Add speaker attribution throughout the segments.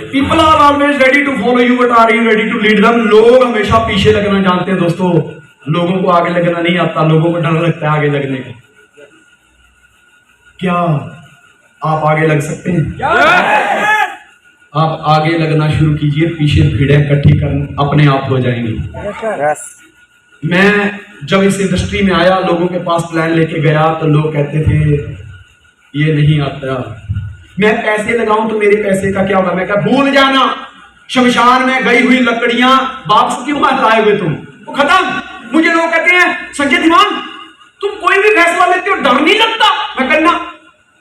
Speaker 1: People are always ready to follow you but are you ready to lead them. लोग हमेशा पीछे लगना जानते हैं दोस्तों, लोगों को आगे लगना नहीं आता। लोगों को डर लगता है आगे लगने का। क्या आप आगे लग सकते हैं? आप आगे लगना शुरू कीजिए, पीछे भीड़ें इकट्ठी कर अपने आप हो जाएंगी। मैं जब इस इंडस्ट्री में आया, लोगों के पास प्लान लेके गया तो लोग कहते थे ये नहीं आता। मैं पैसे लगाऊं तो मेरे पैसे का क्या होगा? मैं क्या भूल जाना, शमशान में गई हुई लकड़ियां वापस क्यों लाए हुए तुम, वो खत्म। मुझे लोग कहते हैं संजय धीमान तुम कोई भी फैसला लेते हो डर नहीं लगता? मैं कहना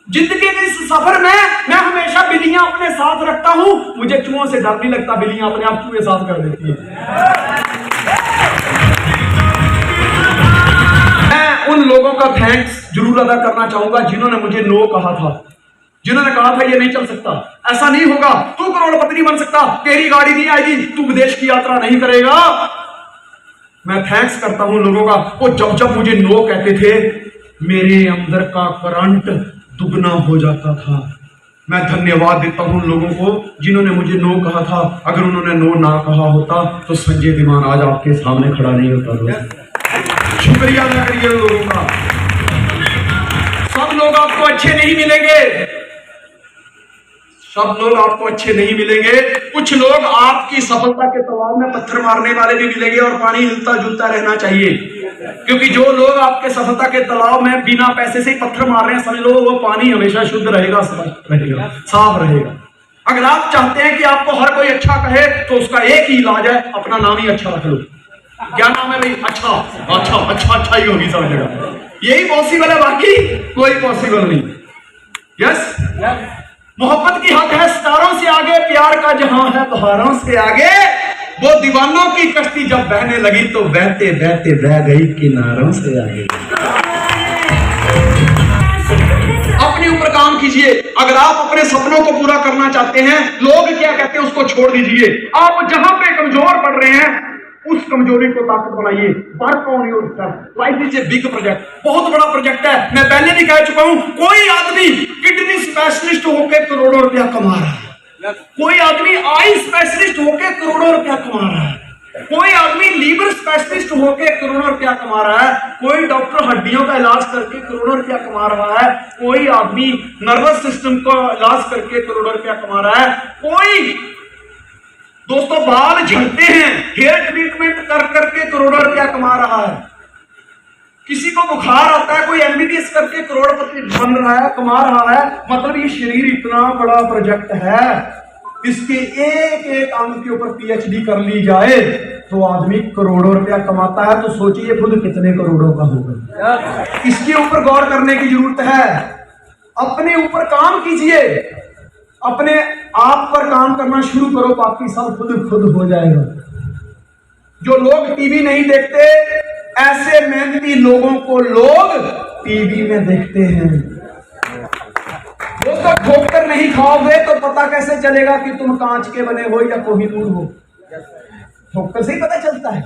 Speaker 1: जिंदगी के इस सफर में मैं हमेशा बिल्लियां अपने साथ रखता हूं, मुझे चूहों से डर नहीं लगता, बिल्लियां अपने आप चूहे साथ कर देती है। मैं उन लोगों का थैंक्स जरूर अदा करना चाहूंगा जिन्होंने मुझे नो कहा था, जिन्होंने कहा था ये नहीं चल सकता, ऐसा नहीं होगा, तू करोड़पति नहीं बन सकता, तेरी गाड़ी नहीं आएगी, तू विदेश की यात्रा नहीं करेगा। मैं थैंक्स करता हूं लोगों का। वो जब जब मुझे नो कहते थे मेरे अंदर का करंट दुगना हो जाता था। मैं धन्यवाद देता हूं लोगों को जिन्होंने मुझे नो कहा था। अगर उन्होंने नो ना कहा होता तो संजय धीमान आज आपके सामने खड़ा नहीं होता। शुक्रिया अदा करिए लोगों का। सब लोग आपको अच्छे नहीं मिलेंगे, सब लोग आपको अच्छे नहीं मिलेंगे। कुछ लोग आपकी सफलता के दबाव में पत्थर मारने वाले भी मिलेंगे और पानी हिलता जुलता रहना चाहिए, क्योंकि जो लोग आपके सफलता के तालाब में बिना पैसे से ही पत्थर मार रहे हैं, समझ लो वो पानी हमेशा शुद्ध रहेगा, साफ रहेगा। अगर आप चाहते हैं कि आपको हर कोई अच्छा कहे तो उसका एक ही इलाज है, अपना नाम ही अच्छा रख लो। क्या नाम है भाई? अच्छा अच्छा अच्छा अच्छा ही होगी सब जगह, यही पॉसिबल है, बाकी कोई पॉसिबल नहीं। यस, मोहब्बत की हद है सितारों से आगे, प्यार का जहां है बहारों से आगे। वो दीवानों की कश्ती जब बहने लगी तो बहते बहते बह गई किनारों से आगे। अपने ऊपर काम कीजिए। अगर आप अपने सपनों को पूरा करना चाहते हैं, लोग क्या कहते हैं उसको छोड़ दीजिए। आप जहां पे कमजोर पड़ रहे हैं उस कमजोरी को ताकत बनाइए। Work on yourself. Life is a big project, बहुत बड़ा प्रोजेक्ट है। मैं पहले भी कह चुका हूं, कोई आदमी किडनी स्पेशलिस्ट होकर करोड़ों रुपया कमा रहा है, कोई आदमी आई स्पेशलिस्ट होकर करोड़ों रुपया कमा रहा है, कोई आदमी लीवर स्पेशलिस्ट होकर करोड़ों रुपया कमा रहा है, कोई डॉक्टर हड्डियों का इलाज करके करोड़ों रुपया कमा रहा है, कोई आदमी नर्वस सिस्टम का इलाज करके करोड़ों रुपया कमा रहा है, कोई दोस्तों बाल झड़ते हैं हेयर ट्रीटमेंट कर करके करोड़ों रुपया कमा रहा है, किसी को बुखार आता है कोई एमबीबीएस करके करोड़पति बन रहा है, कमा रहा है। मतलब ये शरीर इतना बड़ा प्रोजेक्ट है, इसके एक एक अंग के ऊपर पीएचडी कर ली जाए तो आदमी करोड़ों रुपया कमाता है। तो सोचिए खुद कितने करोड़ों का होगा। इसके ऊपर गौर करने की जरूरत है। अपने ऊपर काम कीजिए, अपने आप पर काम करना शुरू करो, बाकी सब खुद हो जाएगा। जो लोग टीवी नहीं देखते, ऐसे मेहनती लोगों को लोग टीवी में देखते हैं। दोस्तों ठोकर नहीं खाओगे तो पता कैसे चलेगा कि तुम कांच के बने हो या कोहिनूर हो? ठोकर से ही पता चलता है।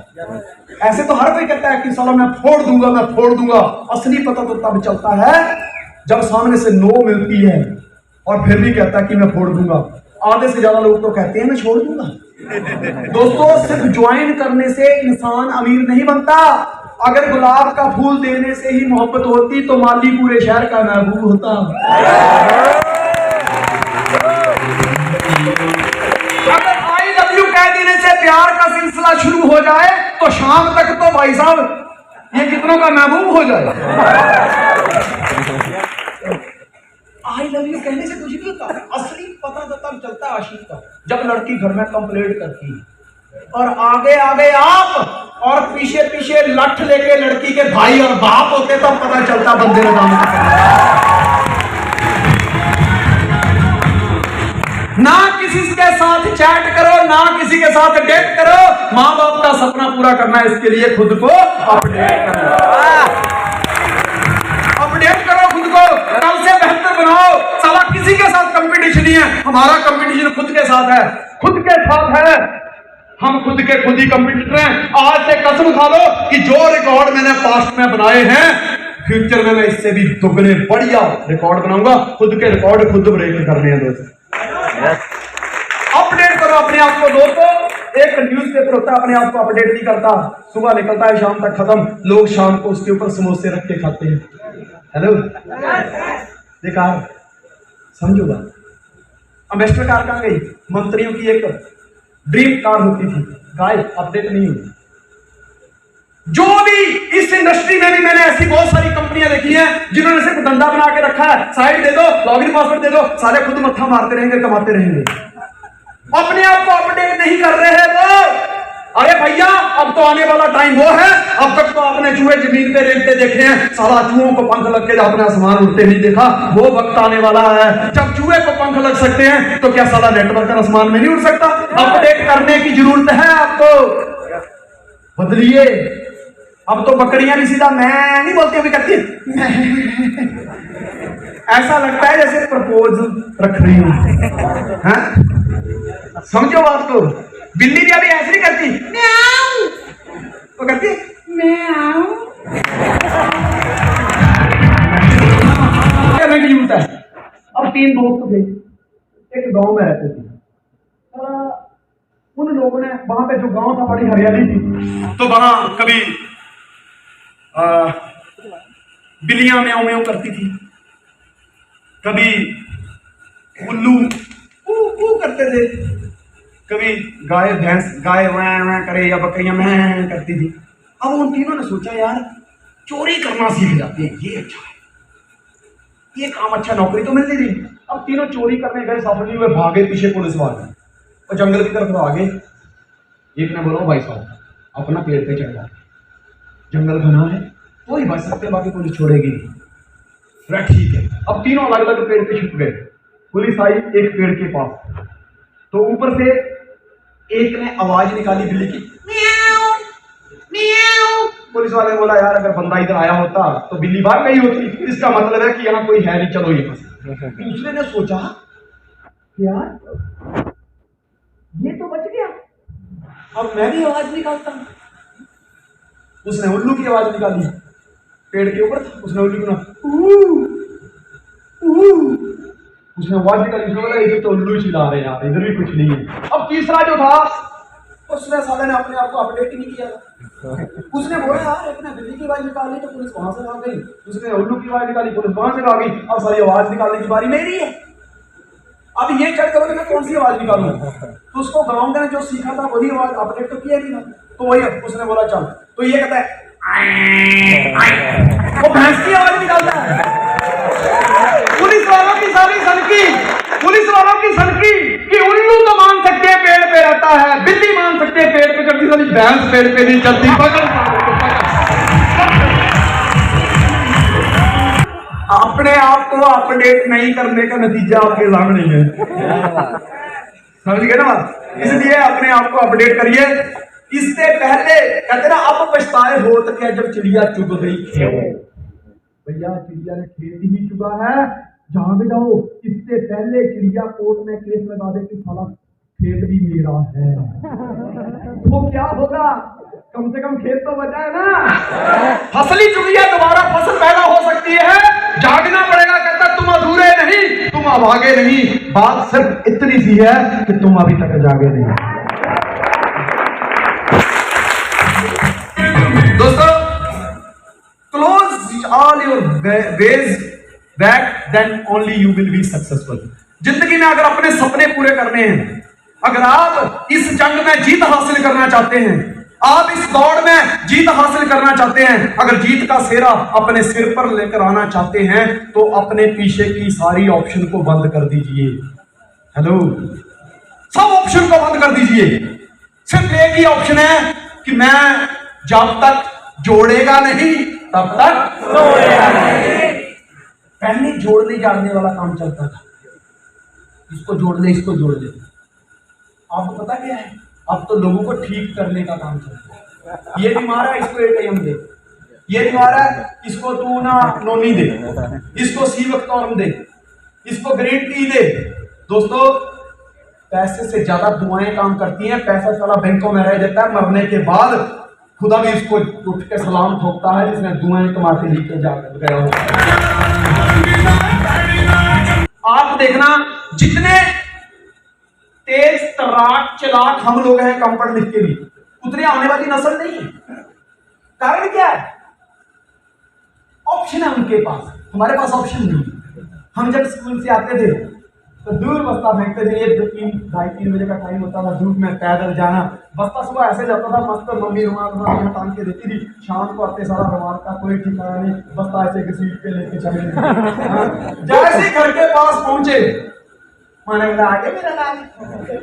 Speaker 1: ऐसे तो हर कोई कहता है कि साला मैं फोड़ दूंगा, मैं फोड़ दूंगा। असली पता तो तब चलता है जब सामने से नो मिलती है और फिर भी कहता है कि मैं फोड़ दूंगा। आधे से ज्यादा लोग तो कहते हैं मैं छोड़ दूंगा। दोस्तों सिर्फ ज्वाइन करने से इंसान अमीर नहीं बनता। अगर गुलाब का फूल देने से ही मोहब्बत होती तो माली पूरे शहर का महबूब होता। अगर आई लव यू कह देने से प्यार का सिलसिला शुरू हो जाए तो शाम तक तो भाई साहब ये कितनों का महबूब हो जाए। आई लव यू कहने से कुछ नहीं होता, असली पता तो तब चलता है आशिक का जब लड़की घर में कंप्लेंट करती है और आगे आगे आप और पीछे पीछे लठ लेके लड़की के भाई और बाप होते तब पता चलता बंदे ने काम ना किसी के साथ चैट करो, ना किसी के साथ डेट करो। माँ बाप का सपना पूरा करना है, इसके लिए खुद को अपडेट करो, अपडेट करो खुद को, कल से बेहतर बनाओ। साला किसी के साथ कंपटीशन नहीं है, हमारा कंपटीशन खुद के साथ है, खुद के साथ है। हम खुद के खुद ही कंपटीटर हैं। आज से कसम खा लो कि जो रिकॉर्ड मैंने पास्ट में बनाए हैं, फ्यूचर में मैं इससे भी दुगने बढ़िया रिकॉर्ड बनाऊंगा। खुद के रिकॉर्ड खुद ब्रेक करने हैं दोस्त। अपडेट करो अपने आप को। दोस्तों, एक न्यूज़पेपर होता है, अपने आप को अपडेट नहीं करता, सुबह निकलता है शाम तक खत्म, लोग शाम को उसके ऊपर समोसे रख के खाते हैं। हेलो, देखा, समझो बात। अम्बेसडर कार कहाँ गई? मंत्रियों की एक ड्रीम कार होती थी, गाय अपडेट नहीं हुई। जो भी इस इंडस्ट्री में भी मैंने ऐसी बहुत सारी कंपनियां देखी हैं जिन्होंने सिर्फ धंधा बना के रखा है, साइट दे दो, लॉगिन पासवर्ड दे दो, सारे खुद मत्था मारते रहेंगे, कमाते रहेंगे, अपने आप को अपडेट नहीं कर रहे हैं वो। अरे भैया, अब तो आने वाला टाइम वो है, अब तक तो आपने चूहे जमीन पे रेलते देखे हैं, साला चूहों को पंख लग के अपना आसमान उड़ते नहीं देखा। वो वक्त आने वाला है जब चूहे को पंख लग सकते हैं, तो क्या साला नेटवर्क आसमान में नहीं उड़ सकता? अपडेट करने की जरूरत है आपको, बदलिए। अब तो बकरियां भी सीधा मैं नहीं बोलती, अभी करती ऐसा लगता है जैसे प्रपोज रख रही हूं। समझो बात को। बिल्ली भी अभी ऐसे ही करती, म्याऊ, वो करती म्याऊ। है। अब 3 दोस्त थे, एक गांव में रहते थे। उन लोगों ने वहां पे, जो गांव था, बड़ी हरियाली थी, तो वहां कभी बिल्लियां म्याऊं म्याऊं करती थी, कभी उल्लू ऊ करते थे, कभी गाय वैं वैं करे या बकरियां मैं करती थी। अब उन तीनों ने सोचा, यार चोरी करना सीख जाते हैं, ये अच्छा है, ये काम अच्छा, नौकरी तो मिल नहीं रही। अब तीनों चोरी करने गए, सफल नहीं हुए, भागे पीछे पुलिस वाले और जंगल की तरफ आगे। एक ने बोला, भाई साहब अपना पेड़ पे चढ़ जाए, जंगल घना है, तो ही बच सकते, बाकी पुलिस छोड़ेगी नहीं। ठीक है। अब तीनों अलग अलग पेड़ पे छुप गए। पुलिस आई एक पेड़ के पास, तो ऊपर से एक ने आवाज निकाली बिल्ली की, म्याऊ म्याऊ। पुलिस वाले ने बोला, यार अगर बंदा इधर आया होता तो बिल्ली भाग गई होती, इसका मतलब है कि यहाँ कोई है नहीं, चलो ये फंसे। दूसरे ने सोचा, यार ये तो बच गया, अब मैं भी आवाज निकालता हूं। उसने उल्लू की आवाज निकाली, पेड़ के ऊपर था, उसने उल्लू की उसने आवाज निकाली, उसने बोला इधर तो उल्लू चिल्ला रहे हैं यार, इधर भी कुछ नहीं है। अब तीसरा जो था, उसने साले ने अपने आप को अपडेट ही नहीं किया। उसने बोला, यार एक ने बिल्ली की आवाज निकाली तो पुलिस वहां से आ गई, उसने उल्लू की आवाज निकाली, पुलिस वहां से आ गई, अब सारी आवाज निकालने की बारी मेरी है। अब ये चढ़ कर मैं कौन सी आवाज निकालूं? तो उसको गाँव में जो सीखा था वही आवाज, अपडेट तो किया नहीं था, तो वही उसने बोला चल, तो ये कहता है वो भैंस की आवाज निकालता है। पुलिस वालों की सारी सनकी, पुलिस वालों की सनकी कि उल्लू तो मान सकते हैं पेड़ पे रहता है, बिल्ली मान सकते हैं पेड़ पे चढ़ती, सारी भैंस पेड़ पे नहीं चढ़ती। अपने आप को अपडेट नहीं करने का नतीजा आपके सामने है, समझ गए ना बात? इसलिए अपने आप को अपडेट करिए। इससे पहले कहते ना, अब पछताए होत क्या जब चिड़िया चुग गई खेत। भैया चिड़िया ने खेत ही चुगा है, जाग जाओ, इससे पहले चिड़िया कोर्ट में केस लगा दे कि साला खेत भी मेरा है, तो क्या होगा? कम से कम खेत तो बचा है ना। फसली चुगी है, दोबारा फसल पैदा हो सकती है, जागना पड़ेगा। कहता तुम अधूरे नहीं, तुम अभागे नहीं, बात सिर्फ इतनी सी है कि तुम अभी तक जागे नहीं। दोस्तों, close all your ways back, then only you will be successful. जिंदगी में अगर अपने सपने पूरे करने हैं, अगर आप इस जंग में जीत हासिल करना चाहते हैं, आप इस दौड़ में जीत हासिल करना चाहते हैं, अगर जीत का सेहरा अपने सिर पर लेकर आना चाहते हैं, तो अपने पीछे की सारी ऑप्शन को बंद कर दीजिए। हेलो, सब ऑप्शन को बंद कर दीजिए। सिर्फ एक ही ऑप्शन है कि मैं जब तक जोड़ेगा नहीं तब तक तोड़ेगा नहीं। पहले जोड़ने जाड़ने वाला काम चलता था, इसको जोड़ ले, इसको जोड़ ले। आपको पता क्या है, अब तो लोगों को ठीक करने का काम चलता है। ये बीमार है, इसको ATM दे, ये बीमार है, इसको तू ना नोनी दे, इसको सी वक्तौरम दे, इसको ग्रीन टी दे। दोस्तों, पैसे से ज्यादा दुआएं काम करती हैं। पैसा साला बैंकों में रह जाता है, मरने के बाद खुदा भी इसको उठ के सलाम ठोकता है जिसने दुआएं कमा के लेके जाकर गया हो। आप देखना, जितने तेज तर्राक चालाक हम लोग हैं, कम पढ़ लिख के भी, उतनी आने वाली नस्ल नहीं है। कारण क्या है? ऑप्शन है उनके पास, हमारे पास ऑप्शन नहीं है। हम जब स्कूल से आते थे तो दूर बस्ता फेंकते थे, 2-3 बजे का टाइम होता था, धूप में पैदल जाना। बस्ता सुबह ऐसे जाता था, मस्त मम्मी रुमाल टांग के देती थी, शाम को आते सारा रुमाल का कोई ठिकाना नहीं, बस्ता ऐसे घसीट के लेके चले। जैसे ही घर के पास पहुंचे, माने बोला आगे मेरा नाम,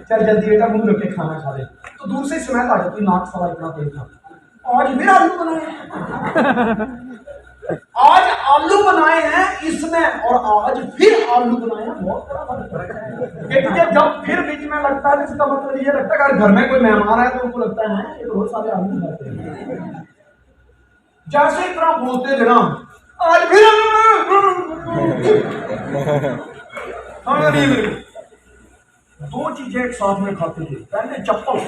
Speaker 1: चल जल्दी बेटा मुंह धो के खाना खा ले। तो दूर से स्मेल आ जाती, नाक सारा इतना तेज था। आज फिर आलू बनाए, आज आलू बनाए हैं इसमें, और आज फिर आलू बनाए हैं, बहुत बड़ा फर्क है। क्योंकि जब फिर बीच में लगता है, इसका मतलब ये लगता है अगर घर में कोई मेहमान है तो उनको लगता है ये बहुत सारे आलू बनाते हैं। जैसे इतना बोलते थे ना, आज फिर दो चीजें एक साथ में खाते थे, पहले चप्पल,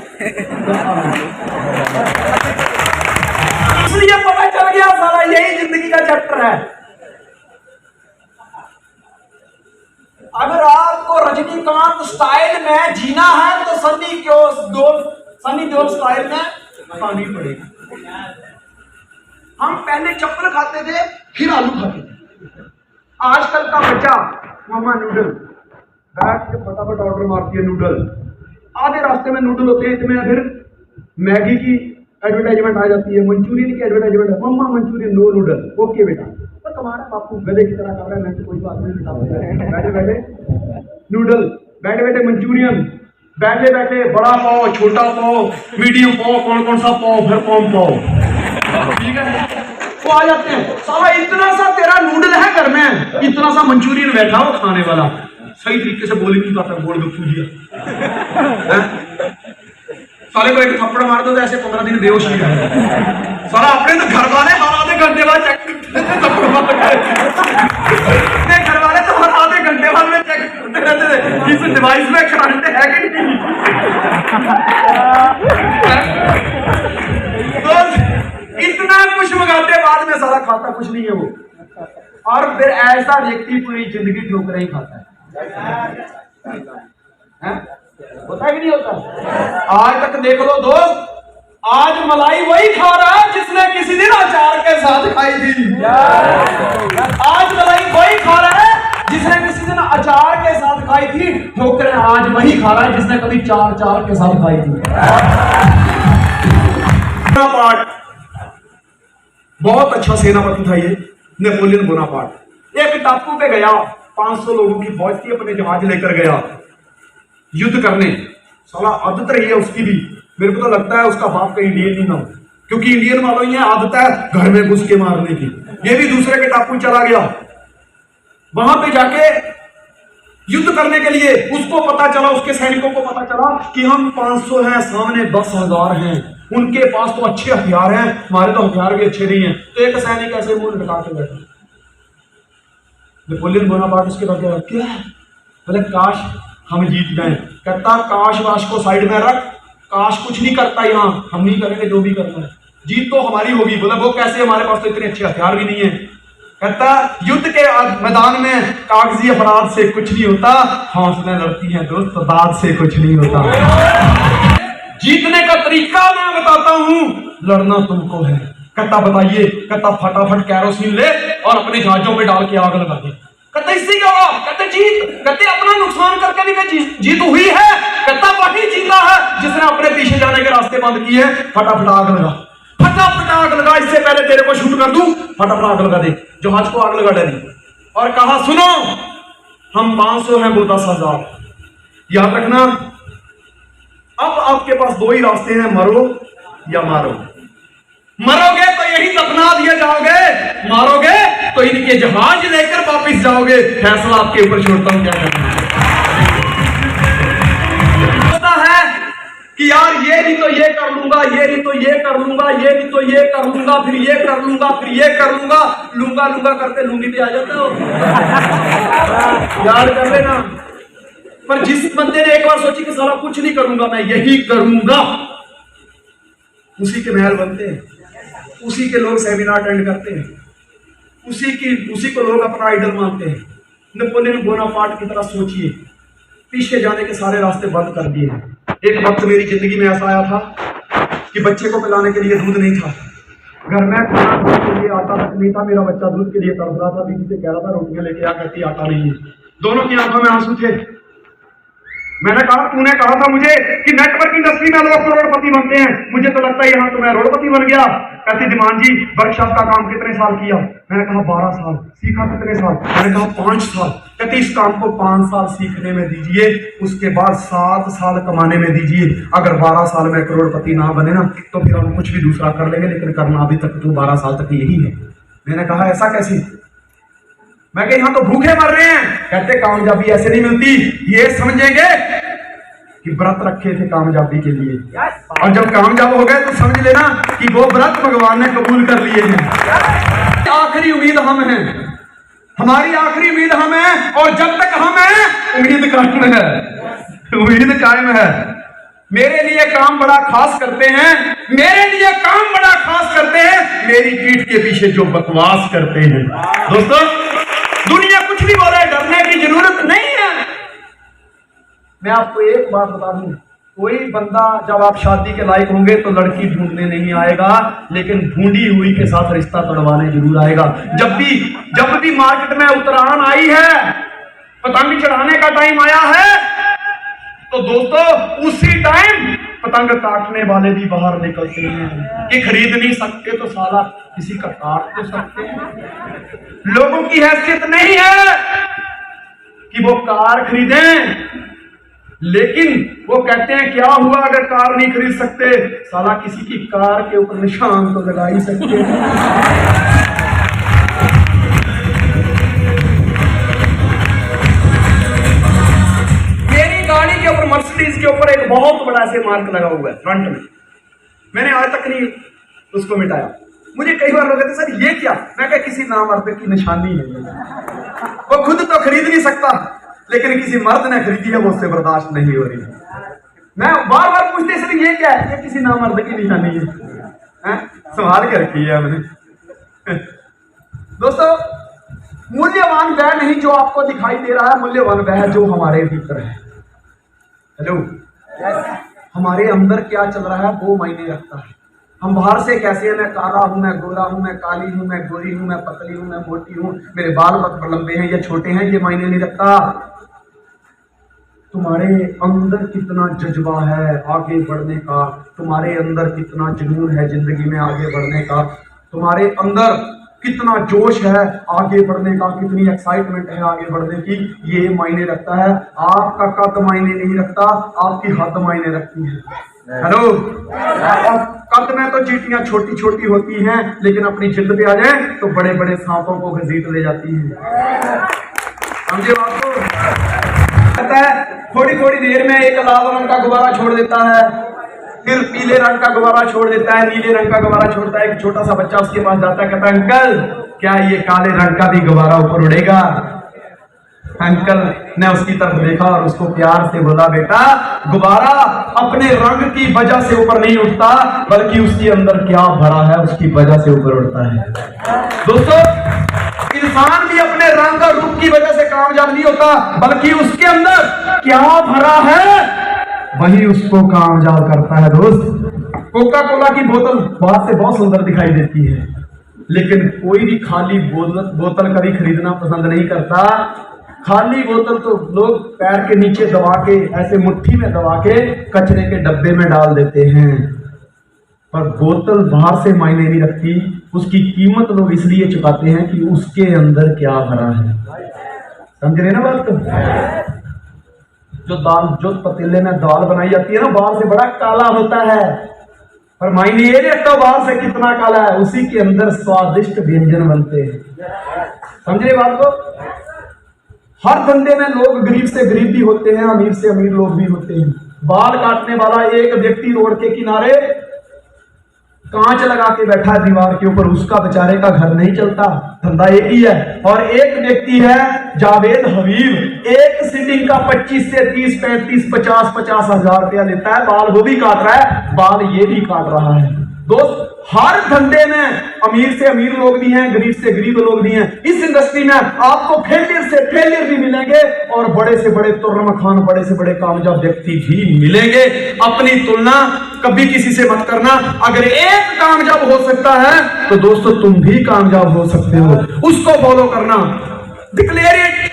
Speaker 1: इसलिए पता चल गया सारा यही जिंदगी का चैप्टर है। अगर आपको रजनीकांत स्टाइल में जीना है तो सनी देओल स्टाइल में खानी पड़ेगी। हम पहले चप्पल खाते थे, फिर आलू खाते थे। आजकल का बच्चा मामा नूडल, बैठ के फटाफट ऑर्डर मारती है नूडल, आधे रास्ते में नूडल होते हैं इतने, फिर मैगी की एडवर्टाइजमेंट आ जाती है, मंचूरियन की एडवर्टाइजमेंट है, मम्मा मंचूरियन नो नूडल, ओके बेटा। तो तुम्हारा बापू गधे की तरह कर रहा है, मैं तो कोई बात नहीं बेटा, बैठे बैठे नूडल, बैठे बैठे मंचूरियन, बैठे बैठे बड़ा पाव, छोटा पाव, मीडियम पाव, कौन कौन सा पाव, फिर कौन पाव, ठीक है, वो आ जाते हैं। साला इतना सा तेरा नूडल है घर में, इतना सा मंचूरियन बैठा हो खाने वाला, सही तरीके से बोल ही नहीं पाता, बोल गप्पू दिया। साले को एक थप्पड़ मार दो तो ऐसे 15 दिन बेहोश नहीं है। साला अपने तो घर वाले हर आधे घंटे बाद चेक थप्पड़ मारते, घर वाले तो हर आधे घंटे बाद में चेक करते रहते थे इस डिवाइस में करंट है कि नहीं। तो इतना कुछ मंगाते, बाद में सारा खाता कुछ नहीं है वो, और फिर ऐसा व्यक्ति पूरी जिंदगी ठोकरें ही खाता है। होता है कि नहीं होता? आज तक देख लो दोस्त, आज मलाई वही खा रहा है जिसने किसी दिन अचार के साथ खाई थी। आज मलाई वही खा रहा है जिसने किसी दिन अचार के साथ खाई थी, ठोकरें आज वही खा रहा है जिसने कभी चार के साथ खाई थी। बोनापार्ट बहुत अच्छा सेनापति था ये, नेपोलियन बोनापार्ट। एक टापू पे गया, 500 लोगों की फौज थी, अपने जहाज लेकर गया युद्ध करने। साला आदत रही है उसकी भी, मेरे को तो लगता है उसका बाप का इंडियन ही ना हो, क्योंकि इंडियन वालों ये आदत है घर में घुस के मारने की। ये भी दूसरे के टापू चला गया, वहां पे जाके युद्ध करने के लिए। उसको पता चला, उसके सैनिकों को पता चला कि हम 500 हैं, सामने 10,000 हैं, उनके पास तो अच्छे हथियार हैं, हमारे तो हथियार भी अच्छे नहीं है। तो एक सैनिक ऐसे मुंह लटका के बैठा, नेपोलियन बोनापार्ट उसके बाद क्या है, बोले काश हम जीत गए। कहता काश वाश को साइड में रख, काश कुछ नहीं करता, यहाँ हम नहीं करेंगे जो भी करना है, जीत तो हमारी होगी। बोला वो कैसे, हमारे पास तो इतने अच्छे हथियार भी नहीं है। कहता युद्ध के मैदान में कागजी अपराध से कुछ नहीं होता, हौसले लड़ती हैं दोस्त, दाद से कुछ नहीं होता। जीतने का तरीका मैं बताता हूं, लड़ना तुमको है। कहता बताइए। कहता फटाफट कैरोसिन ले और अपने जहाजों पे डाल के आग लगा दे। कहते इससे क्या हुआ? कहते जीत। कहते अपना नुकसान करके भी जीत हुई है। कहता वही जीता है जिसने अपने पीछे जाने के रास्ते बंद किए। फटाफट आग लगा, फटाफट आग लगा, इससे पहले तेरे को शूट कर दूं, फटाफट आग लगा दे। जहाज को आग लगा डाली और कहा सुनो, हम 500 हैं, वो 10,000। याद रखना, अब आपके पास दो ही रास्ते हैं, मरो या मारो। मरोगे तो यही दफना दिए जाओगे, मारोगे तो इनके जहाज लेकर वापस जाओगे। फैसला आपके ऊपर छोड़ता हूं क्या करना है कि यार ये नहीं तो ये कर लूंगा, ये नहीं तो ये कर लूंगा, ये नहीं तो ये कर लूंगा, फिर ये कर लूंगा, फिर ये कर लूंगा। लूंगा लूंगा करते लूंगी पे आ जाते हो। याद कर लेना। पर जिस बंदे ने एक बार सोची कि साला कुछ नहीं करूंगा, मैं यही करूंगा, उसी के महल बनते हैं, उसी के लोग सेमिनार अटेंड करते हैं, उसी को लोग अपना आइडल मानते हैं। नेपोलियन बोनापार्ट की तरह सोचिए, पीछे जाने के सारे रास्ते बंद कर दिए। एक वक्त मेरी जिंदगी में ऐसा आया था कि बच्चे को पिलाने के लिए दूध नहीं था, घर में खाना खाने के लिए आटा तक नहीं था। मेरा बच्चा दूध के लिए तड़प रहा था, बीवी से कह रहा था रोटियां लेके आ, कहती आटा नहीं है। दोनों की आंखों में आंसू थे। मैंने कहा तूने कहा था मुझे कि नेटवर्क इंडस्ट्री में लोग करोड़पति बनते हैं, मुझे तो लगता है यहाँ तो मैं करोड़पति बन गया। कहती दीवान जी वर्कशॉप का काम कितने साल किया? मैंने कहा 12 साल। सीखा कितने साल? मैंने कहा 5 साल। कहती इस काम को 5 साल सीखने में दीजिए, उसके बाद 7 साल कमाने में दीजिए। अगर 12 साल में करोड़पति ना बने ना तो फिर हम कुछ भी दूसरा कर लेंगे, लेकिन करना अभी तक तो 12 साल तक यही है। मैंने कहा ऐसा कैसे? मैं कहा यहाँ तो भूखे मर रहे हैं। कहते कामयाबी ऐसे नहीं मिलती, ये समझेंगे कि व्रत रखे थे कामयाबी के लिए, और जब कामयाब हो गए तो समझ लेना कि वो व्रत भगवान ने कबूल कर लिए हैं। आखिरी उम्मीद हम हैं, हमारी आखिरी उम्मीद हम हैं, और जब तक हम हैं उम्मीद कायम है, उम्मीद कायम है। मेरे लिए काम बड़ा खास करते हैं, मेरे लिए काम बड़ा खास करते हैं, मेरी पीठ के पीछे जो बकवास करते हैं। दोस्तों दुनिया कुछ भी बोले, डरने की जरूरत नहीं है। मैं आपको एक बात बता दूं, कोई बंदा जब आप शादी के लायक होंगे तो लड़की ढूंढने नहीं आएगा, लेकिन ढूंढी हुई के साथ रिश्ता तोड़वाने जरूर आएगा। जब भी मार्केट में उतरान आई है, पतंग चढ़ाने का टाइम आया है, तो दोस्तों उसी टाइम पतंग काटने वाले भी बाहर निकलते हैं कि खरीद नहीं सकते तो साला किसी का काट तो सकते हैं। लोगों की हैसियत नहीं है कि वो कार खरीदें, लेकिन वो कहते हैं क्या हुआ अगर कार नहीं खरीद सकते? साला किसी की कार के ऊपर निशान तो लगा ही सकते हैं। मेरी गाड़ी के ऊपर, मर्सिडीज के ऊपर एक बहुत बड़ा से मार्क लगा हुआ है फ्रंट में, मैंने आज तक नहीं उसको मिटाया। मुझे कई बार लोग कहते सर ये क्या? मैं क्या किसी नामर्द की निशानी है, वो खुद तो खरीद नहीं सकता, लेकिन किसी मर्द ने खरीदी है, वो उससे बर्दाश्त नहीं हो रही। मैं बार बार पूछते सर ये क्या है? ये किसी नामर्द की निशानी है, संभाल के रखी है मैंने। दोस्तों मूल्यवान वह नहीं जो आपको दिखाई दे रहा है, मूल्यवान वह जो हमारे भीतर है। हेलो, हमारे अंदर क्या चल रहा है वो मायने रखता है। हम बाहर से कैसे हैं, मैं काला हूं, मैं गोरा हूं, मैं काली हूं, मैं गोरी हूं, मैं पतली हूं, मैं मोटी हूं, मेरे बाल लंबे हैं या छोटे हैं, ये मायने नहीं रखता। तुम्हारे अंदर कितना जज्बा है आगे बढ़ने का, तुम्हारे अंदर कितना जुनून है जिंदगी में आगे बढ़ने का, तुम्हारे अंदर कितना जोश है आगे बढ़ने का, कितनी एक्साइटमेंट है आगे बढ़ने की, ये मायने रखता है। आपका कद मायने नहीं रखता, आपकी हद मायने रखती है। हेलो, कद में तो चींटियां छोटी छोटी होती हैं, लेकिन अपनी जिद पे आ जाए तो बड़े बड़े सांपों को घसीट ले जाती हैं। समझे बात को? कहता है थोड़ी थोड़ी देर में एक लाल रंग का गुब्बारा छोड़ देता है, फिर पीले रंग का गुब्बारा छोड़ देता है, नीले रंग का गुब्बारा छोड़ता है। एक छोटा सा बच्चा उसके पास जाता है, कहता है अंकल क्या ये काले रंग का भी गुब्बारा ऊपर उड़ेगा? अंकल ने उसकी तरफ देखा और उसको प्यार से बोला, बेटा गुब्बारा अपने रंग की वजह से ऊपर नहीं उठता, बल्कि उसके अंदर क्या भरा है उसकी वजह से ऊपर उठता है। दोस्तों इंसान भी अपने रंग और रूप की वजह से कामयाब नहीं होता, बल्कि उसके अंदर क्या भरा है वही उसको कामयाब करता है। दोस्त कोका कोला की बोतल बाहर से बहुत सुंदर दिखाई देती है, लेकिन कोई भी खाली बोतल कभी खरीदना पसंद नहीं करता। खाली बोतल तो लोग पैर के नीचे दबा के, ऐसे मुट्ठी में दबा के कचरे के डब्बे में डाल देते हैं, पर बोतल बाहर से मायने नहीं रखती, उसकी कीमत लोग इसलिए चुकाते हैं कि उसके अंदर क्या भरा है। समझ रहे ना बात को? जो पतीले में दाल बनाई जाती है ना, बाहर से बड़ा काला होता है, पर मायने ये नहीं रखता बाहर से कितना काला है, उसी के अंदर स्वादिष्ट व्यंजन बनते हैं। समझ रहे बात को? हर धंधे में लोग गरीब से गरीब भी होते हैं, अमीर से अमीर लोग भी होते हैं। बाल काटने वाला एक व्यक्ति रोड के किनारे कांच लगा के बैठा है दीवार के ऊपर, उसका बेचारे का घर नहीं चलता, धंधा एक ही है। और एक व्यक्ति है जावेद हबीब, एक सिटिंग का 25 से 30, 35, 50 हजार रुपया लेता है, बाल वो भी काट रहा है, बाल ये भी काट रहा है। दोस्त हर धंधे में अमीर से अमीर लोग भी हैं, गरीब से गरीब लोग भी हैं। इस इंडस्ट्री में आपको फेलियर से फेलियर भी मिलेंगे और बड़े से बड़े तुर्रमखान, बड़े से बड़े कामयाब व्यक्ति भी मिलेंगे। अपनी तुलना कभी किसी से मत करना। अगर एक कामयाब हो सकता है तो दोस्तों तुम भी कामयाब हो सकते हो, उसको फॉलो करना। Declare it.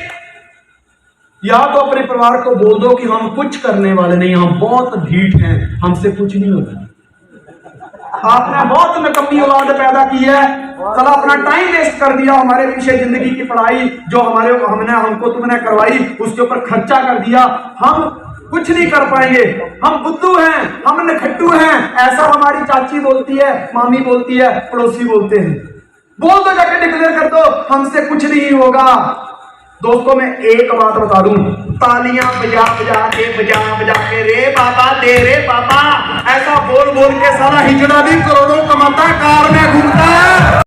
Speaker 1: या तो अपने परिवार को बोल दो कि हम कुछ करने वाले नहीं, हम बहुत ढीठ हैं, हमसे कुछ नहीं होगा। आपने बहुत नकम्मी औलाद पैदा की है, चला अपना टाइम वेस्ट कर दिया, हमारे पीछे जिंदगी की पढ़ाई जो हमको तुमने करवाई उसके ऊपर खर्चा कर दिया, हम कुछ नहीं कर पाएंगे, हम बुद्धू हैं, हम नखट्टू हैं, ऐसा हमारी चाची बोलती है, मामी बोलती है, पड़ोसी बोलते हैं। बोल दो, जाके डिक्लेयर कर दो, हमसे कुछ नहीं होगा। दोस्तों मैं एक बात बता दूं, तालियां बजा बजा के रे बाबा दे रे बाबा, ऐसा बोल बोल के सारा हिजड़ा भी करोड़ों कमाता, कार में घूमता है।